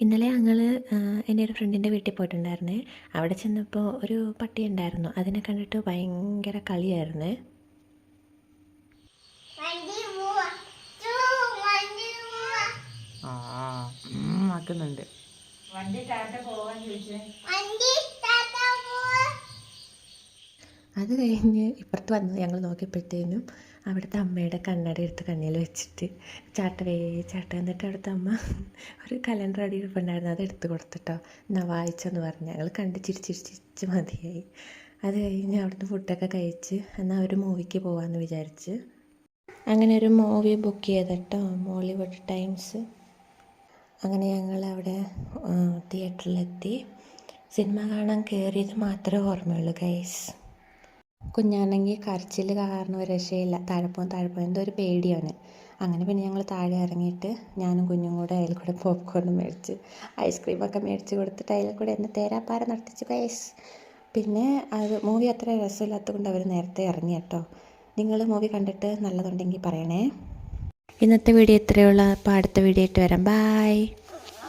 ഇന്നലെ ഞങ്ങൾ എൻ്റെ ഒരു ഫ്രണ്ടിൻ്റെ വീട്ടിൽ പോയിട്ടുണ്ടായിരുന്നേ. അവിടെ ചെന്നപ്പോൾ ഒരു പട്ടി ഉണ്ടായിരുന്നു. അതിനെ കണ്ടിട്ട് ഭയങ്കര കളിയായിരുന്നേ. ആക്കുന്നുണ്ട്. അത് കഴിഞ്ഞ് ഇപ്പുറത്ത് വന്ന് ഞങ്ങൾ നോക്കിയപ്പോഴത്തേനും അവിടുത്തെ അമ്മയുടെ കണ്ണട എടുത്ത് കണ്ണിൽ വെച്ചിട്ട് ചാട്ടവേ ചാട്ട. എന്നിട്ട് അവിടുത്തെ അമ്മ ഒരു കലണ്ടർ അടിയിരിപ്പുണ്ടായിരുന്നു, അത് എടുത്ത് കൊടുത്തിട്ടോ. എന്നാ വായിച്ചെന്ന് പറഞ്ഞ് ഞങ്ങൾ കണ്ട് ചിരിച്ച് മതിയായി. അത് കഴിഞ്ഞ് അവിടുന്ന് ഫുഡൊക്കെ കഴിച്ച് എന്നാൽ ഒരു മൂവിക്ക് പോകാമെന്ന് വിചാരിച്ച് അങ്ങനെ ഒരു മൂവി ബുക്ക് ചെയ്തിട്ടോ, മോളിവുഡ് ടൈംസ്. അങ്ങനെ ഞങ്ങൾ അവിടെ തിയേറ്ററിലെത്തി. സിനിമ കാണാൻ കയറിയത് മാത്രമേ ഓർമ്മയുള്ളൂ ഗൈസ്. കുഞ്ഞാണെങ്കിൽ കരച്ചിൽ കാരണം ഒരു രക്ഷയില്ല. താഴെ എന്തോ ഒരു പേടിയാണ്. അങ്ങനെ പിന്നെ ഞങ്ങൾ താഴെ ഇറങ്ങിയിട്ട് ഞാനും കുഞ്ഞും കൂടെ അതിൽ കൂടെ പോപ്കോൺ മേടിച്ച് ഐസ്ക്രീമൊക്കെ മേടിച്ച് കൊടുത്തിട്ട് അതിൽ കൂടെ എന്നെ തേരാപ്പാര നടത്തിച്ചു ഗൈസ്. പിന്നെ അത് മൂവി അത്ര രസമില്ലാത്തത് കൊണ്ട് അവർ നേരത്തെ ഇറങ്ങി കേട്ടോ. നിങ്ങൾ മൂവി കണ്ടിട്ട് നല്ലതുണ്ടെങ്കിൽ പറയണേ. ഇന്നത്തെ വീഡിയോ ഇത്രയുള്ള. അപ്പോൾ അടുത്ത വീഡിയോ ആയിട്ട് വരാം. ബായ്.